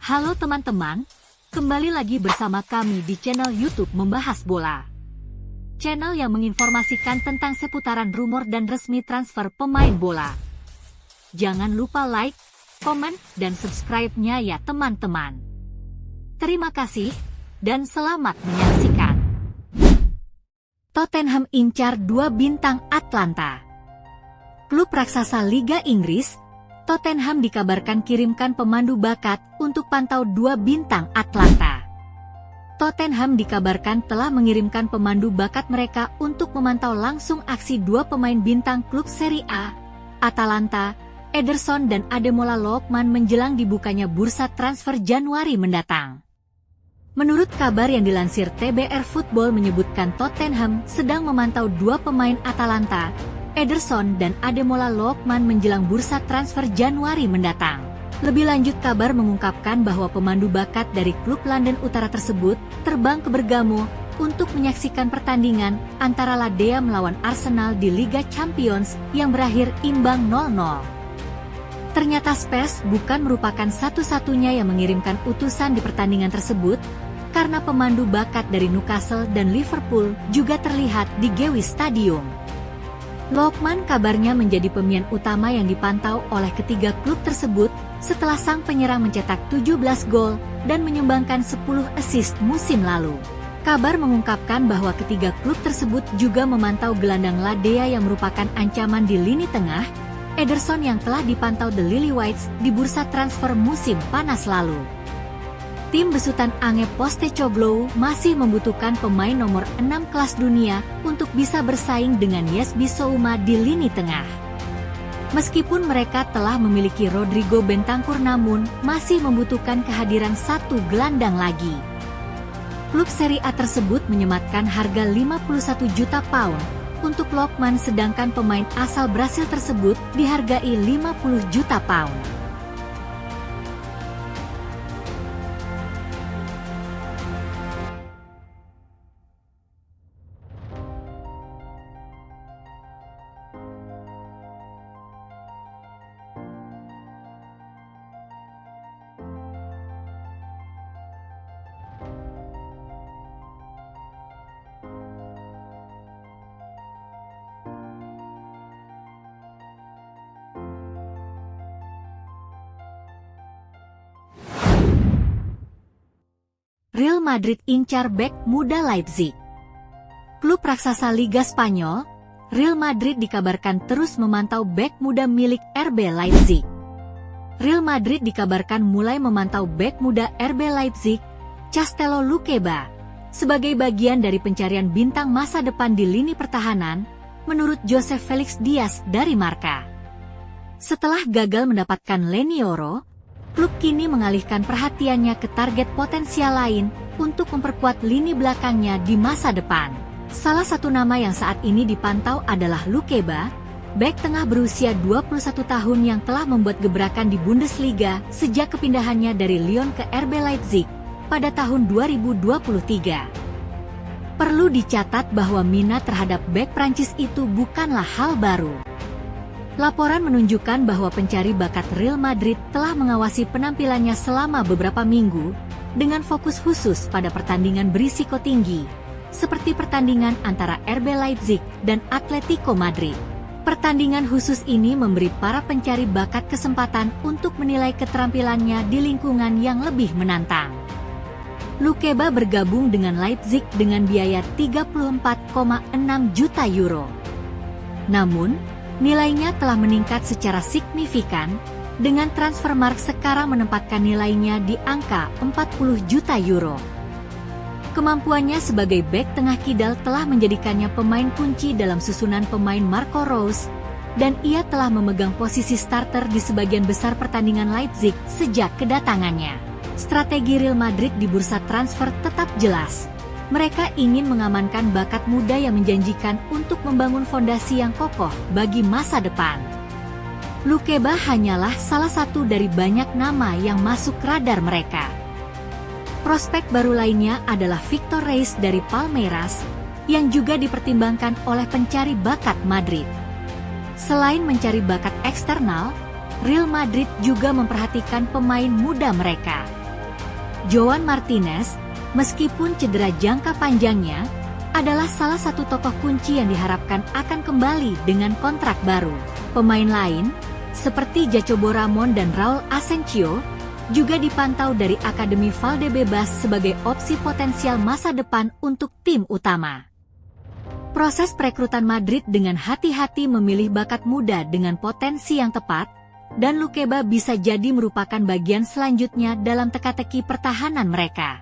Halo teman-teman, kembali lagi bersama kami di channel YouTube Membahas Bola. Channel yang menginformasikan tentang seputaran rumor dan resmi transfer pemain bola. Jangan lupa like, komen, dan subscribe-nya ya teman-teman. Terima kasih, dan selamat menyaksikan. Tottenham incar 2 bintang Atlanta. Klub raksasa Liga Inggris, Tottenham dikabarkan kirimkan pemandu bakat untuk pantau 2 bintang Atlanta. Tottenham dikabarkan telah mengirimkan pemandu bakat mereka untuk memantau langsung aksi 2 pemain bintang klub Serie A, Atalanta, Ederson dan Ademola Lookman menjelang dibukanya bursa transfer Januari mendatang. Menurut kabar yang dilansir TBR Football menyebutkan Tottenham sedang memantau 2 pemain Atalanta, Ederson dan Ademola Lookman menjelang bursa transfer Januari mendatang. Lebih lanjut kabar mengungkapkan bahwa pemandu bakat dari klub London Utara tersebut terbang ke Bergamo untuk menyaksikan pertandingan antara La Dea melawan Arsenal di Liga Champions yang berakhir imbang 0-0. Ternyata Spurs bukan merupakan satu-satunya yang mengirimkan utusan di pertandingan tersebut, karena pemandu bakat dari Newcastle dan Liverpool juga terlihat di Gewiss Stadium. Lookman kabarnya menjadi pemain utama yang dipantau oleh ketiga klub tersebut setelah sang penyerang mencetak 17 gol dan menyumbangkan 10 assist musim lalu. Kabar mengungkapkan bahwa ketiga klub tersebut juga memantau gelandang La Dea yang merupakan ancaman di lini tengah, Ederson yang telah dipantau The Lily-Whites di bursa transfer musim panas lalu. Tim besutan Ange Postecoglou masih membutuhkan pemain nomor 6 kelas dunia untuk bisa bersaing dengan Yes Bissouma di lini tengah. Meskipun mereka telah memiliki Rodrigo Bentancur namun masih membutuhkan kehadiran satu gelandang lagi. Klub Serie A tersebut menyematkan harga 51 juta pound untuk Lookman sedangkan pemain asal Brasil tersebut dihargai 50 juta pound. Real Madrid incar bek muda Leipzig. Klub raksasa Liga Spanyol, Real Madrid dikabarkan terus memantau bek muda milik RB Leipzig. Real Madrid dikabarkan mulai memantau bek muda RB Leipzig, Castello Luqueba, sebagai bagian dari pencarian bintang masa depan di lini pertahanan, menurut Josep Felix Diaz dari Marca. Setelah gagal mendapatkan Lenioro, klub kini mengalihkan perhatiannya ke target potensial lain untuk memperkuat lini belakangnya di masa depan. Salah satu nama yang saat ini dipantau adalah Luqueba, bek tengah berusia 21 tahun yang telah membuat gebrakan di Bundesliga sejak kepindahannya dari Lyon ke RB Leipzig pada tahun 2023. Perlu dicatat bahwa minat terhadap bek Prancis itu bukanlah hal baru. Laporan menunjukkan bahwa pencari bakat Real Madrid telah mengawasi penampilannya selama beberapa minggu, dengan fokus khusus pada pertandingan berisiko tinggi, seperti pertandingan antara RB Leipzig dan Atletico Madrid. Pertandingan khusus ini memberi para pencari bakat kesempatan untuk menilai keterampilannya di lingkungan yang lebih menantang. Luqueba bergabung dengan Leipzig dengan biaya 34,6 juta euro. Namun, nilainya telah meningkat secara signifikan, dengan Transfermarkt sekarang menempatkan nilainya di angka 40 juta euro. Kemampuannya sebagai bek tengah kidal telah menjadikannya pemain kunci dalam susunan pemain Marco Rose, dan ia telah memegang posisi starter di sebagian besar pertandingan Leipzig sejak kedatangannya. Strategi Real Madrid di bursa transfer tetap jelas. Mereka ingin mengamankan bakat muda yang menjanjikan untuk membangun fondasi yang kokoh bagi masa depan. Luqueba hanyalah salah satu dari banyak nama yang masuk radar mereka. Prospek baru lainnya adalah Victor Reis dari Palmeiras, yang juga dipertimbangkan oleh pencari bakat Madrid. Selain mencari bakat eksternal, Real Madrid juga memperhatikan pemain muda mereka. Joan Martinez, meskipun cedera jangka panjangnya, adalah salah satu tokoh kunci yang diharapkan akan kembali dengan kontrak baru. Pemain lain, seperti Jacobo Ramon dan Raul Asensio, juga dipantau dari Akademi Valdebebas sebagai opsi potensial masa depan untuk tim utama. Proses perekrutan Madrid dengan hati-hati memilih bakat muda dengan potensi yang tepat, dan Lukeba bisa jadi merupakan bagian selanjutnya dalam teka-teki pertahanan mereka.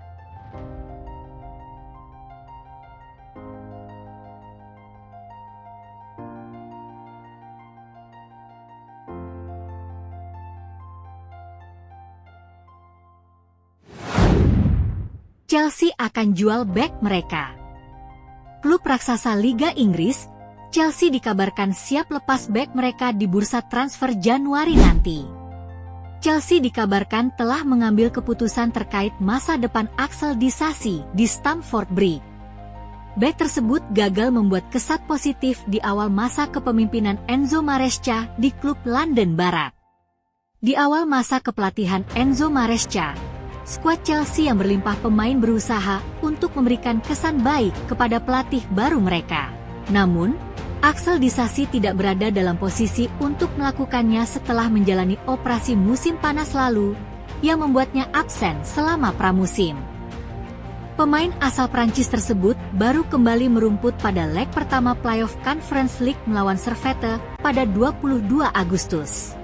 Chelsea akan jual bek mereka. Klub raksasa Liga Inggris, Chelsea dikabarkan siap lepas bek mereka di bursa transfer Januari nanti. Chelsea dikabarkan telah mengambil keputusan terkait masa depan Axel Disasi di Stamford Bridge. Bek tersebut gagal membuat kesan positif di awal masa kepemimpinan Enzo Maresca di klub London Barat. Di awal masa kepelatihan Enzo Maresca, skuad Chelsea yang berlimpah pemain berusaha untuk memberikan kesan baik kepada pelatih baru mereka. Namun, Axel Disasi tidak berada dalam posisi untuk melakukannya setelah menjalani operasi musim panas lalu, yang membuatnya absen selama pramusim. Pemain asal Prancis tersebut baru kembali merumput pada leg pertama playoff Conference League melawan Servette pada 22 Agustus.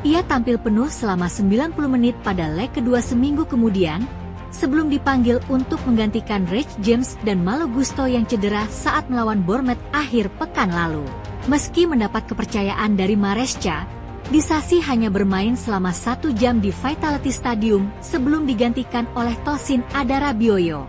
Ia tampil penuh selama 90 menit pada leg kedua seminggu kemudian, sebelum dipanggil untuk menggantikan Reece James dan Malo Gusto yang cedera saat melawan Bournemouth akhir pekan lalu. Meski mendapat kepercayaan dari Maresca, Disasi hanya bermain selama 1 jam di Vitality Stadium sebelum digantikan oleh Tosin Adarabioyo.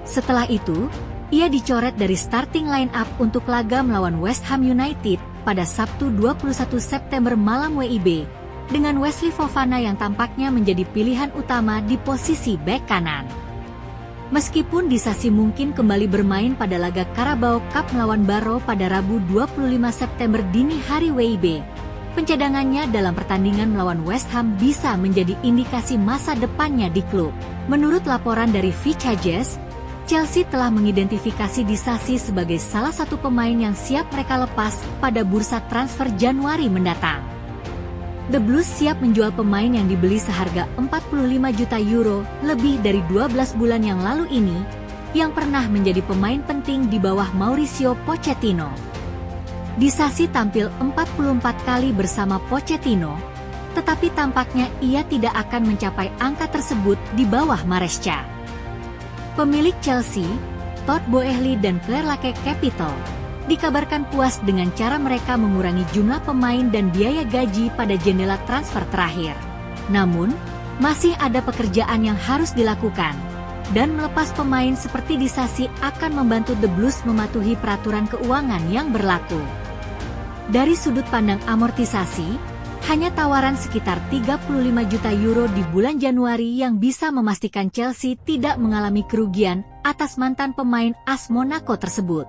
Setelah itu, ia dicoret dari starting line-up untuk laga melawan West Ham United pada Sabtu 21 September malam WIB, dengan Wesley Fofana yang tampaknya menjadi pilihan utama di posisi bek kanan. Meskipun Disasi mungkin kembali bermain pada laga Carabao Cup melawan Barrow pada Rabu 25 September dini hari WIB, pencadangannya dalam pertandingan melawan West Ham bisa menjadi indikasi masa depannya di klub. Menurut laporan dari Vichages, Chelsea telah mengidentifikasi Disasi sebagai salah satu pemain yang siap mereka lepas pada bursa transfer Januari mendatang. The Blues siap menjual pemain yang dibeli seharga 45 juta euro lebih dari 12 bulan yang lalu ini, yang pernah menjadi pemain penting di bawah Mauricio Pochettino. Disasi tampil 44 kali bersama Pochettino, tetapi tampaknya ia tidak akan mencapai angka tersebut di bawah Maresca. Pemilik Chelsea, Todd Boehly dan Clear Lake Capital, dikabarkan puas dengan cara mereka mengurangi jumlah pemain dan biaya gaji pada jendela transfer terakhir. Namun, masih ada pekerjaan yang harus dilakukan, dan melepas pemain seperti Disasi akan membantu The Blues mematuhi peraturan keuangan yang berlaku. Dari sudut pandang amortisasi, hanya tawaran sekitar 35 juta euro di bulan Januari yang bisa memastikan Chelsea tidak mengalami kerugian atas mantan pemain AS Monaco tersebut.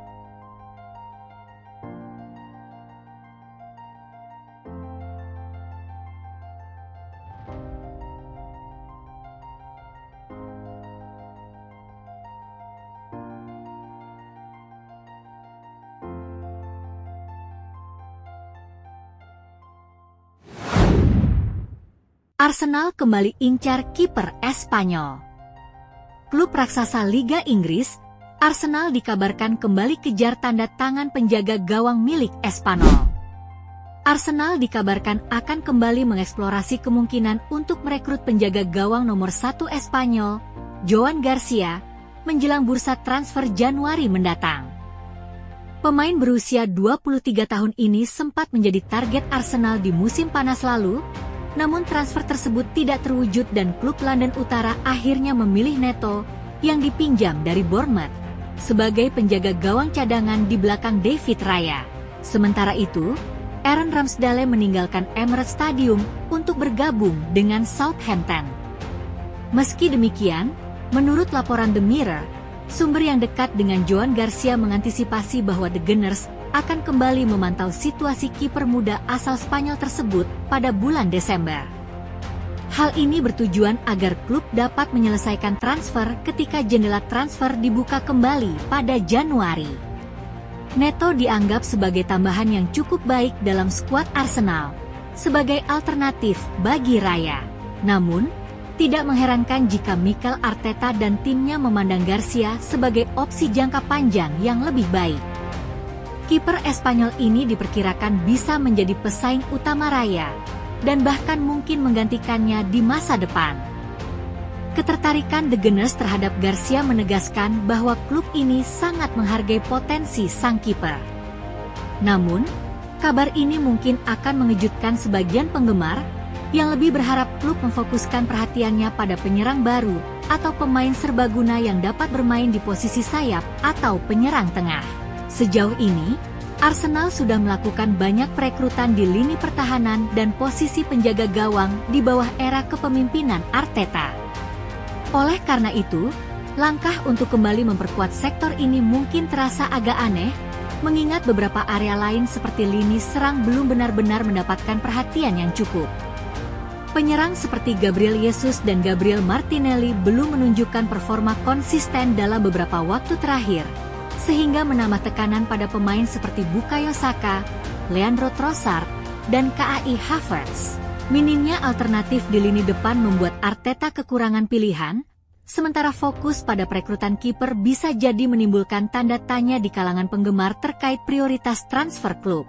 Arsenal kembali incar kiper Espanyol. Klub raksasa Liga Inggris, Arsenal dikabarkan kembali kejar tanda tangan penjaga gawang milik Espanyol. Arsenal dikabarkan akan kembali mengeksplorasi kemungkinan untuk merekrut penjaga gawang nomor 1 Espanyol, Joan Garcia, menjelang bursa transfer Januari mendatang. Pemain berusia 23 tahun ini sempat menjadi target Arsenal di musim panas lalu, namun transfer tersebut tidak terwujud dan klub London Utara akhirnya memilih Neto, yang dipinjam dari Bournemouth, sebagai penjaga gawang cadangan di belakang David Raya. Sementara itu, Aaron Ramsdale meninggalkan Emirates Stadium untuk bergabung dengan Southampton. Meski demikian, menurut laporan The Mirror, sumber yang dekat dengan Joan Garcia mengantisipasi bahwa The Gunners akan kembali memantau situasi kiper muda asal Spanyol tersebut pada bulan Desember. Hal ini bertujuan agar klub dapat menyelesaikan transfer ketika jendela transfer dibuka kembali pada Januari. Neto dianggap sebagai tambahan yang cukup baik dalam skuad Arsenal, sebagai alternatif bagi Raya. Namun, tidak mengherankan jika Mikel Arteta dan timnya memandang Garcia sebagai opsi jangka panjang yang lebih baik. Kiper Espanyol ini diperkirakan bisa menjadi pesaing utama Raya, dan bahkan mungkin menggantikannya di masa depan. Ketertarikan The Gunners terhadap Garcia menegaskan bahwa klub ini sangat menghargai potensi sang kiper. Namun, kabar ini mungkin akan mengejutkan sebagian penggemar yang lebih berharap klub memfokuskan perhatiannya pada penyerang baru atau pemain serbaguna yang dapat bermain di posisi sayap atau penyerang tengah. Sejauh ini, Arsenal sudah melakukan banyak perekrutan di lini pertahanan dan posisi penjaga gawang di bawah era kepemimpinan Arteta. Oleh karena itu, langkah untuk kembali memperkuat sektor ini mungkin terasa agak aneh, mengingat beberapa area lain seperti lini serang belum benar-benar mendapatkan perhatian yang cukup. Penyerang seperti Gabriel Jesus dan Gabriel Martinelli belum menunjukkan performa konsisten dalam beberapa waktu terakhir, sehingga menambah tekanan pada pemain seperti Bukayo Saka, Leandro Trossard, dan Kai Havertz. Minimnya alternatif di lini depan membuat Arteta kekurangan pilihan, sementara fokus pada perekrutan kiper bisa jadi menimbulkan tanda tanya di kalangan penggemar terkait prioritas transfer klub.